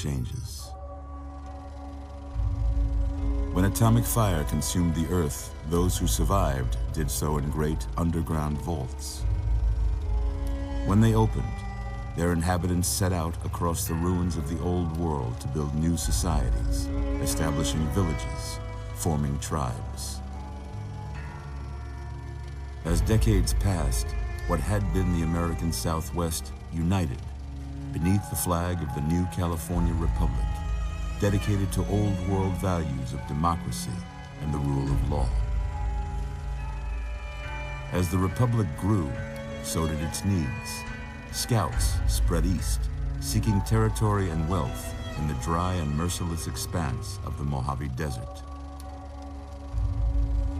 changes. When atomic fire consumed the Earth, those who survived did so in great underground vaults. When they opened, their inhabitants set out across the ruins of the old world to build new societies, establishing villages, forming tribes. As decades passed, what had been the American Southwest united beneath the flag of the new California Republic, dedicated to old world values of democracy and the rule of law. As the Republic grew, so did its needs. Scouts spread east, seeking territory and wealth in the dry and merciless expanse of the Mojave Desert.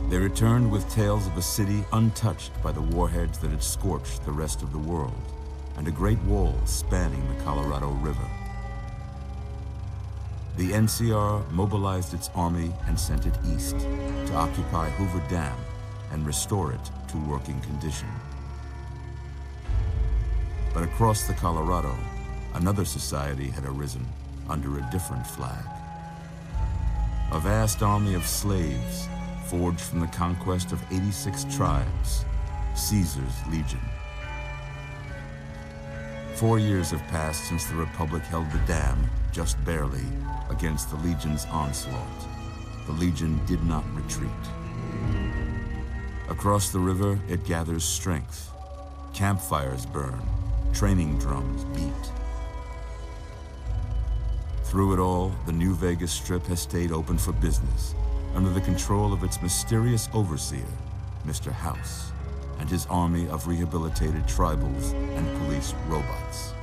They returned with tales of a city untouched by the warheads that had scorched the rest of the world, and a great wall spanning the Colorado River. The NCR mobilized its army and sent it east to occupy Hoover Dam and restore it to working condition. But across the Colorado, another society had arisen under a different flag. A vast army of slaves forged from the conquest of 86 tribes, Caesar's Legion. 4 years have passed since the Republic held the dam, just barely, against the Legion's onslaught. The Legion did not retreat. Across the river, it gathers strength. Campfires burn, training drums beat. Through it all, the New Vegas Strip has stayed open for business, under the control of its mysterious overseer, Mr. House, and his army of rehabilitated tribals and police robots.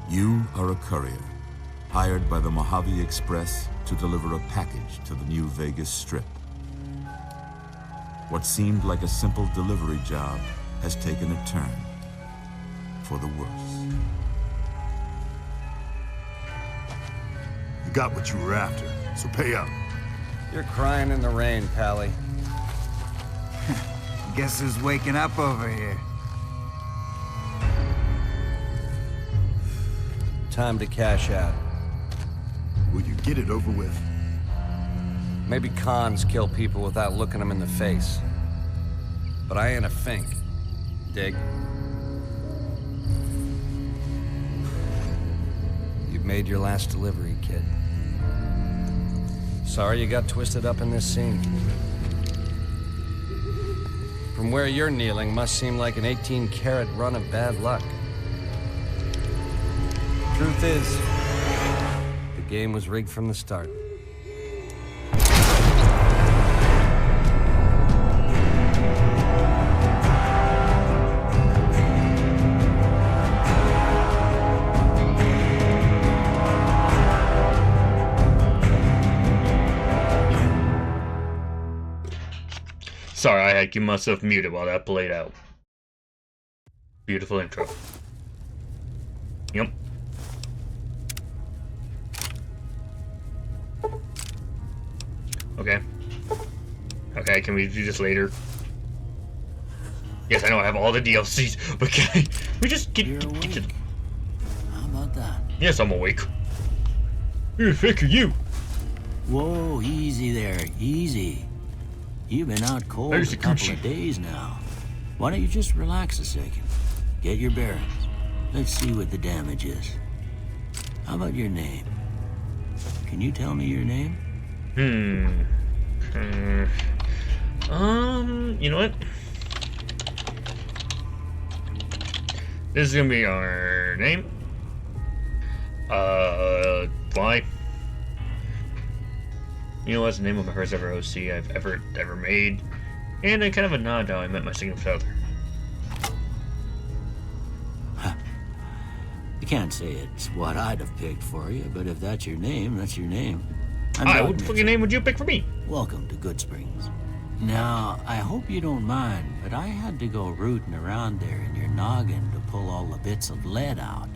You are a courier, hired by the Mojave Express to deliver a package to the New Vegas Strip. What seemed like a simple delivery job has taken a turn for the worse. You got what you were after, so pay up. You're crying in the rain, Pally. Guess who's waking up over here? Time to cash out. Will you get it over with? Maybe cons kill people without looking them in the face. But I ain't a fink. Dig? You've made your last delivery, kid. Sorry you got twisted up in this scene. From where you're kneeling must seem like an 18-carat run of bad luck. Truth is, the game was rigged from the start. Sorry, I had to keep myself muted while that played out. Beautiful intro. Yep. Okay. Okay, can we do this later? Yes, I know I have all the DLCs, but can we just get to... How about that? Yes, I'm awake. Who the heck are you? Whoa, easy there, easy. You've been out cold a couple of days now. Why don't you just relax a second? Get your bearings. Let's see what the damage is. How about your name? Can you tell me your name? You know what? This is gonna be our name. Why? You know what's the name of my first ever OC I've ever made, and kind of a nod to how I met my significant other. I can't say it's what I'd have picked for you, but if that's your name, that's your name. What fucking name would you pick for me? Welcome to Good Springs. Now, I hope you don't mind, but I had to go rooting around there in your noggin to pull all the bits of lead out.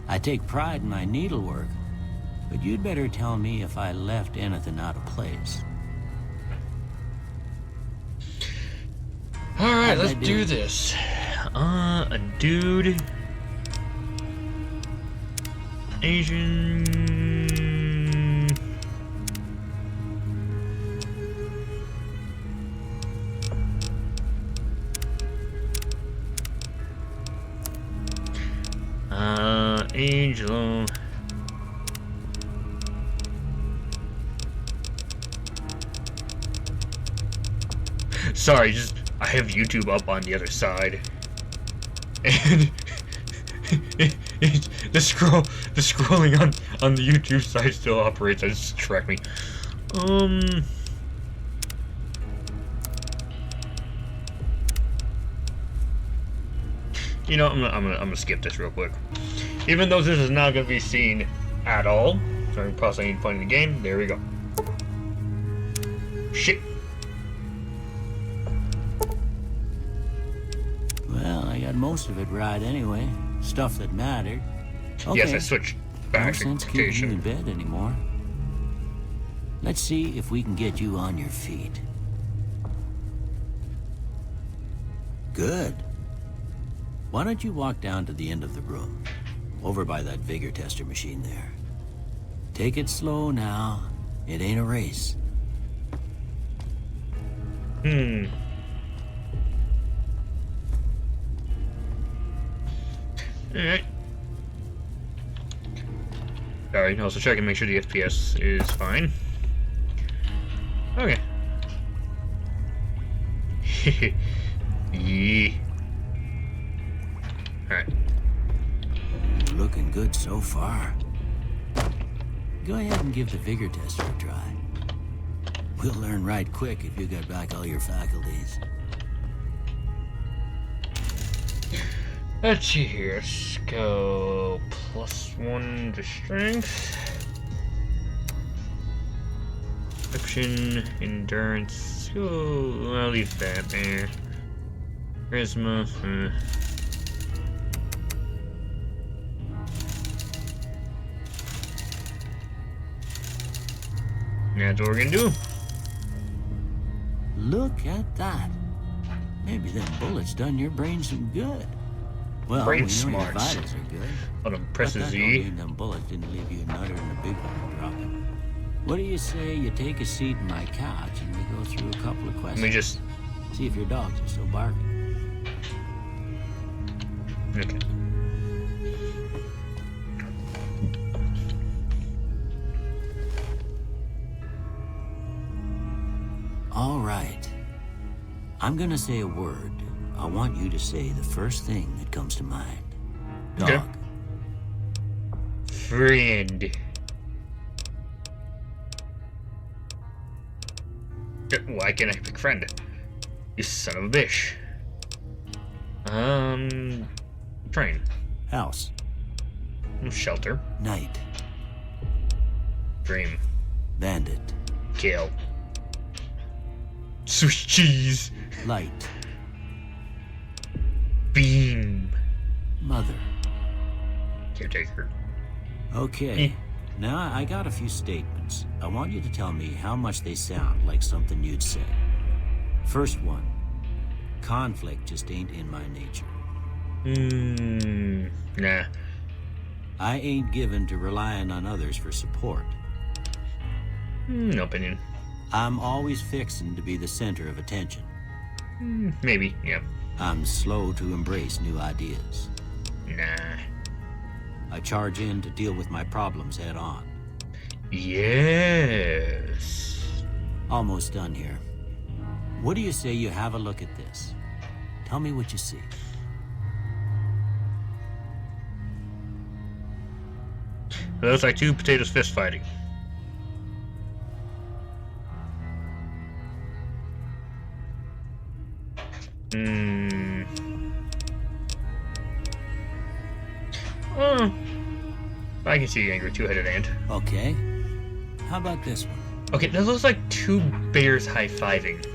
I take pride in my needlework, but you'd better tell me if I left anything out of place. Alright, let's do this. A dude. Asian. Angelo. Sorry, just I have YouTube up on the other side, and the scrolling on the YouTube side still operates. That just distract me. You know, I'm gonna skip this real quick. Even though this is not gonna be seen at all during processing any point in the game, there we go. Shit. Well, I got most of it right anyway. Stuff that mattered. Okay. Yes, I switched back No to sense keeping you in location. bed anymore. Let's see if we can get you on your feet. Good. Why don't you walk down to the end of the room, over by that vigor tester machine there. Take it slow now. It ain't a race. Alright. Alright, also check and make sure the FPS is fine. Okay. Yeah. Alright. You're looking good so far. Go ahead and give the vigor tester a try. We'll learn right quick if you got back all your faculties. Let's see here. Let's go +1 to strength. Perception, endurance. Oh, I'll leave that there. Charisma. That's what we're gonna do. Look at that. Maybe them bullets done your brain some good. Well, Brain we know your smarts. vitals are good. Hold on, But press that don't Z. mean them bullets didn't leave you a nutter and a big one dropping. What do you say you take a seat in my couch and we go through a couple of questions? Let me just. See if your dogs are still barking. Okay. All right. I'm gonna say a word. I want you to say the first thing that comes to mind. Dog. Okay. Friend. Why can't I pick friend? You son of a bitch. Train. House. Shelter. Night. Dream. Bandit. Kill. Swiss cheese. Light. Beam. Mother. Caretaker. Okay. Now I got a few statements. I want you to tell me how much they sound like something you'd say. First one. Conflict just ain't in my nature. Nah. I ain't given to relying on others for support. No opinion. I'm always fixing to be the center of attention. Maybe, yeah. I'm slow to embrace new ideas. Nah. I charge in to deal with my problems head on. Yes. Almost done here. What do you say you have a look at this? Tell me what you see. It looks like two potatoes fist fighting. I can see angry two-headed ant. Okay. How about this one? Okay, that looks like two bears high-fiving.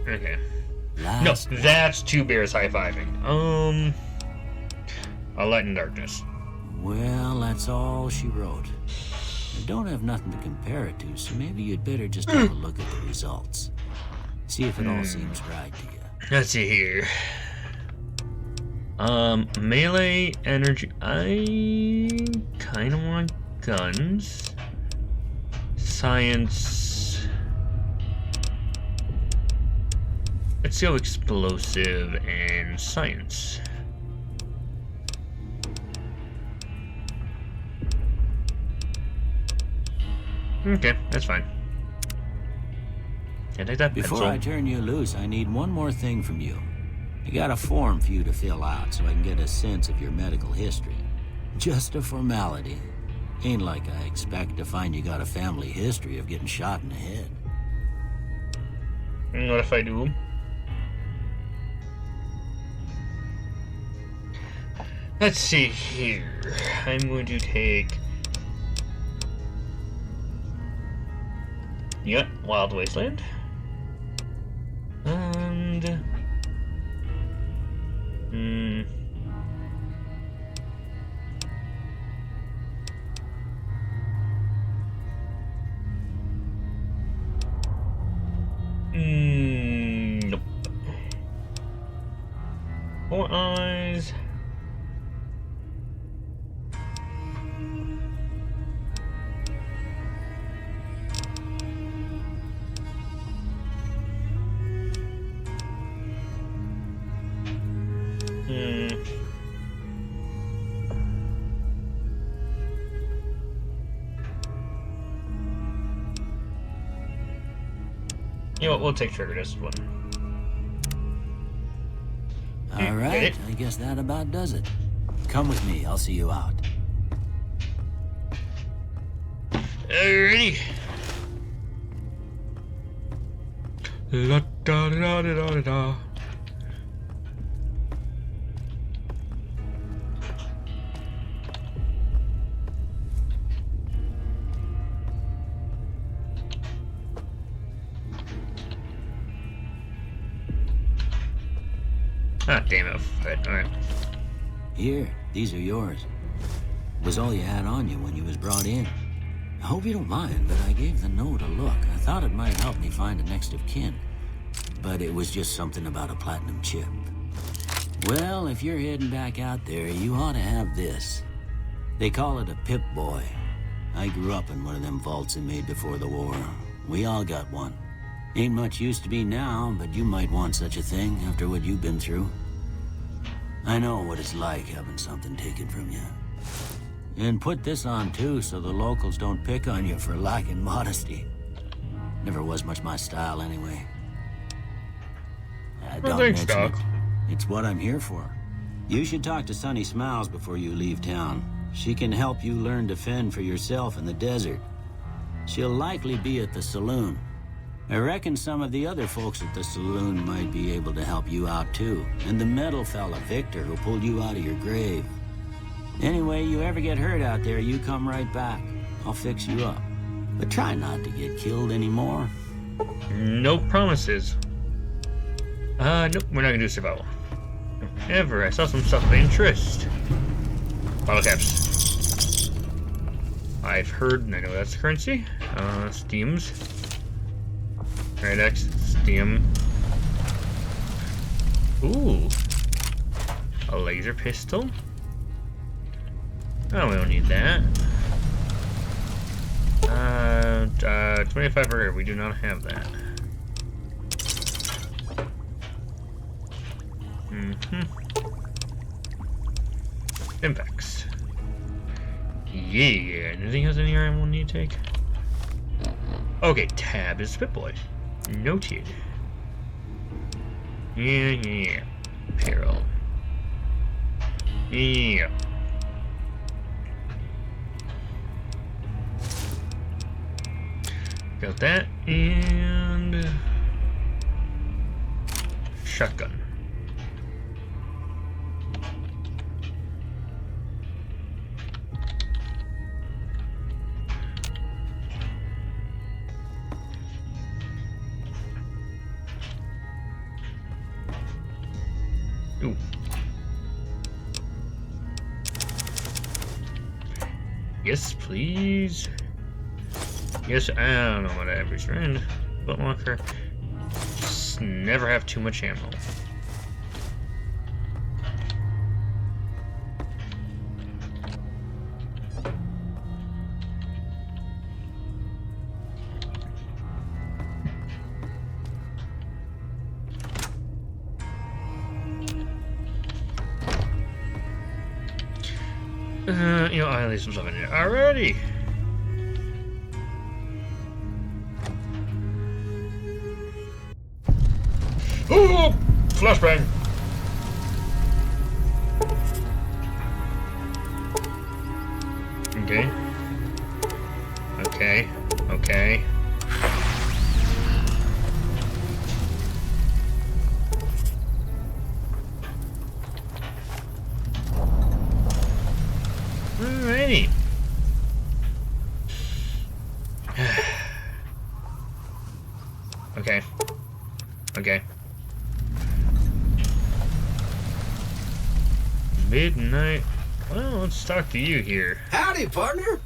Okay. Last No, one. that's two bears high-fiving. A light and darkness. Well, that's all she wrote. I don't have nothing to compare it to, so maybe you'd better just have a look at the results. See if it all seems right to you. Let's see here. Melee, energy. I kind of want guns. Science. Let's go explosive and science. Okay, that's fine. Can I take that Before pencil? I turn you loose, I need one more thing from you. I got a form for you to fill out so I can get a sense of your medical history. Just a formality. Ain't like I expect to find you got a family history of getting shot in the head. And what if I do? Let's see here. I'm going to take... Yep, Wild Wasteland. And... Nope. 4 eyes. You know what, we'll take trigger this one. All right, I guess that about does it. Come with me, I'll see you out. Alrighty. La da da da da da da. Ah, damn it. Alright. Here, these are yours. Was all you had on you when you was brought in. I hope you don't mind, but I gave the note a look. I thought it might help me find a next of kin. But it was just something about a platinum chip. Well, if you're heading back out there, you ought to have this. They call it a Pip-Boy. I grew up in one of them vaults they made before the war. We all got one. Ain't much use to be now, but you might want such a thing after what you've been through. I know what it's like having something taken from you. And put this on too, so the locals don't pick on you for lacking modesty. Never was much my style anyway. Well, Don't thanks, mention Doc. it. It's what I'm here for. You should talk to Sunny Smiles before you leave town. She can help you learn to fend for yourself in the desert. She'll likely be at the saloon. I reckon some of the other folks at the saloon might be able to help you out too. And the metal fella, Victor, who pulled you out of your grave. Anyway, you ever get hurt out there, you come right back. I'll fix you up. But try not to get killed anymore. No promises. Nope, we're not gonna do survival. However, I saw some stuff of interest. Bottle caps. I've heard, and I know that's the currency. Steams. Alright, X, Steam. Ooh. A laser pistol. Oh, we don't need that. 25 rare, we do not have that. Impacts. Yeah, anything else in here I will need to take? Okay, tab is Pip-Boy. Noted. Yeah. Peril. Yeah. Got that, and... shotgun. Ooh. Yes, please. Yes, I don't know what every strand. Butt locker. Just never have too much ammo. You know, I'll leave some stuff in there. Alrighty. Oh! Flashbang! Okay. Okay. Okay. Alrighty. Okay. Okay. Midnight. Well, let's talk to you here. Howdy, partner.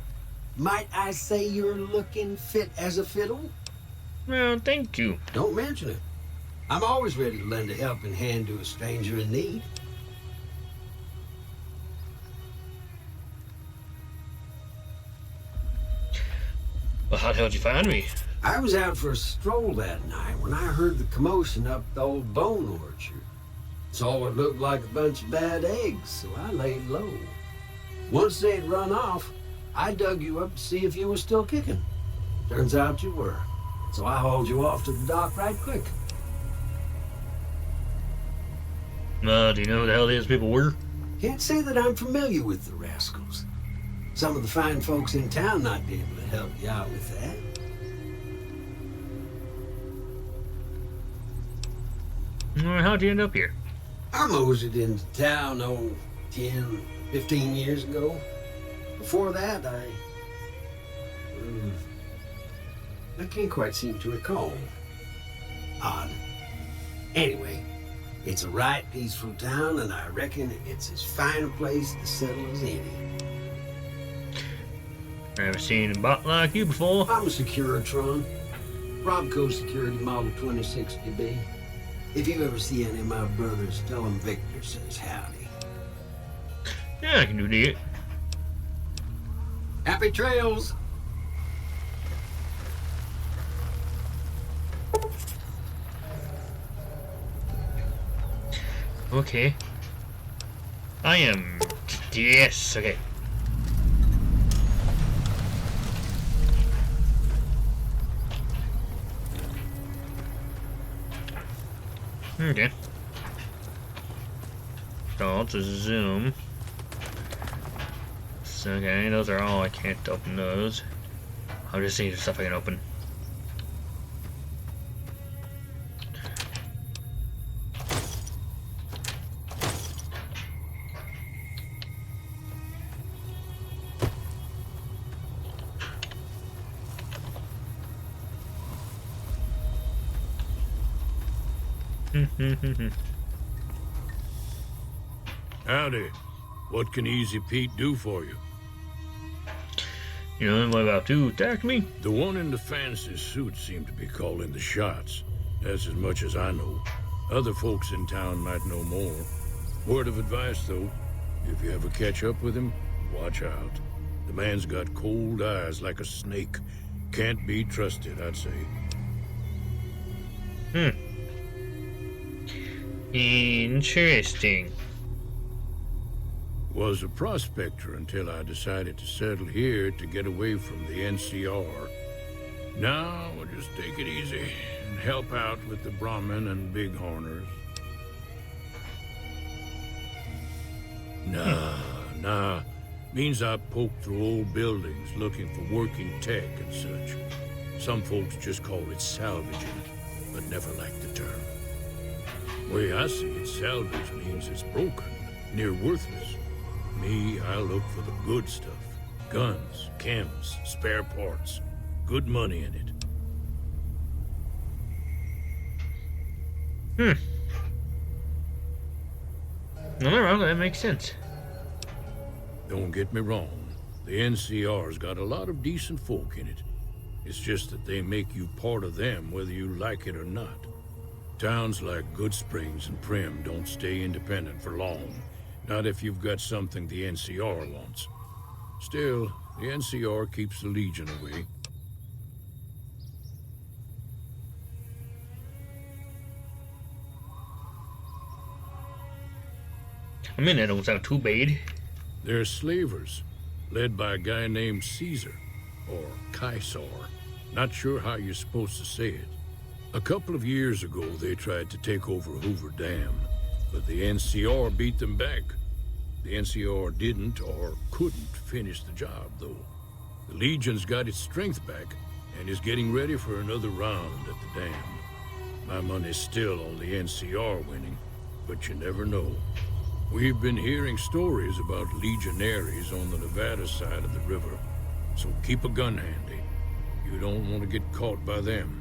Might I say you're looking fit as a fiddle? Well, thank you. Don't mention it. I'm always ready to lend a helping hand to a stranger in need. Well, how the hell did you find me? I was out for a stroll that night when I heard the commotion up the old bone orchard. Saw what looked like a bunch of bad eggs, so I laid low. Once they'd run off, I dug you up to see if you were still kicking. Turns out you were, so I hauled you off to the dock right quick. Do you know who the hell these people were? Can't say that I'm familiar with the rascals. Some of the fine folks in town might be able to help you out with that. How'd you end up here? I moseyed into town, 10, 15 years ago. Before that, I can't quite seem to recall. Odd. Anyway, it's a right peaceful town, and I reckon it's as fine a place to settle as any. Never seen a bot like you before. I'm a Securitron. Robco Security Model 2060B. If you ever see any of my brothers, tell them Victor says howdy. Yeah, I can do that. Happy trails! Okay. I am... Yes, okay. Okay. So I'll just zoom. So, okay, those are all. I can't open those. I'll just see the stuff I can open. Howdy. What can Easy Pete do for you? You know what about to attack me? The one in the fancy suit seemed to be calling the shots. That's as much as I know. Other folks in town might know more. Word of advice, though, if you ever catch up with him, watch out. The man's got cold eyes like a snake. Can't be trusted, I'd say. Interesting. Was a prospector until I decided to settle here to get away from the NCR. Now we'll just take it easy and help out with the Brahmin and Bighorners. Nah. Means I poke through old buildings looking for working tech and such. Some folks just call it salvaging, but never liked the term. Way I see it, salvage means it's broken, near worthless. Me, I look for the good stuff. Guns, chems, spare parts. Good money in it. No, that makes sense. Don't get me wrong. The NCR's got a lot of decent folk in it. It's just that they make you part of them whether you like it or not. Towns like Good Springs and Prim don't stay independent for long. Not if you've got something the NCR wants. Still, the NCR keeps the Legion away. I mean, that don't sound too bad. They're slavers, led by a guy named Caesar, or Caesar. Not sure how you're supposed to say it. A couple of years ago, they tried to take over Hoover Dam, but the NCR beat them back. The NCR didn't or couldn't finish the job, though. The Legion's got its strength back and is getting ready for another round at the dam. My money's still on the NCR winning, but you never know. We've been hearing stories about legionaries on the Nevada side of the river, so keep a gun handy. You don't want to get caught by them.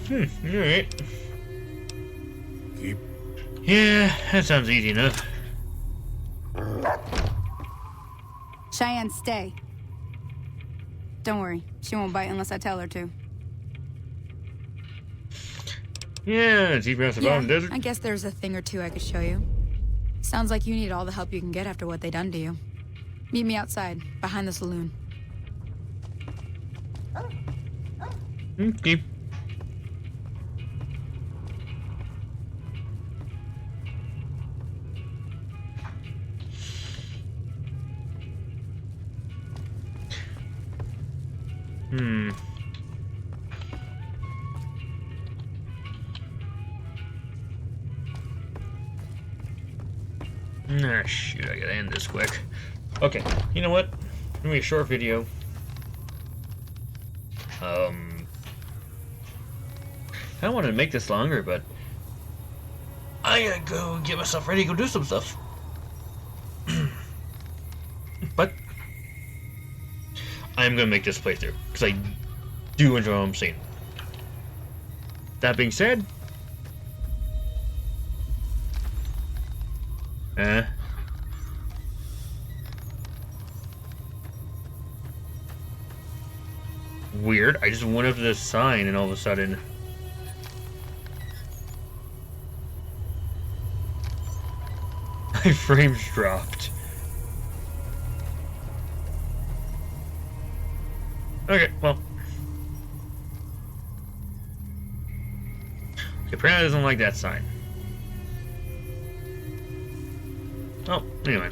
Alright. Keep... Yeah, that sounds easy enough. Cheyenne, stay. Don't worry, she won't bite unless I tell her to. Yeah, it's even the bottom desert. I guess there's a thing or two I could show you. Sounds like you need all the help you can get after what they done to you. Meet me outside, behind the saloon. Okay. Ah, shoot, I gotta end this quick. Okay, you know what? Give me a short video. I don't want to make this longer, but I gotta go get myself ready to go do some stuff. But I'm gonna make this playthrough because I do enjoy what I'm seeing. That being said, weird. I just went up to this sign and all of a sudden my frames dropped. Okay, well. Okay, apparently doesn't like that sign. Oh, anyway.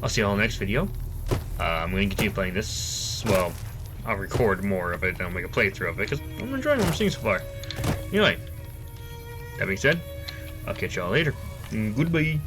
I'll see you all in the next video. I'm going to continue playing this. Well, I'll record more of it and I'll make a playthrough of it because I'm enjoying what I'm seeing so far. Anyway, that being said, I'll catch y'all later. Goodbye.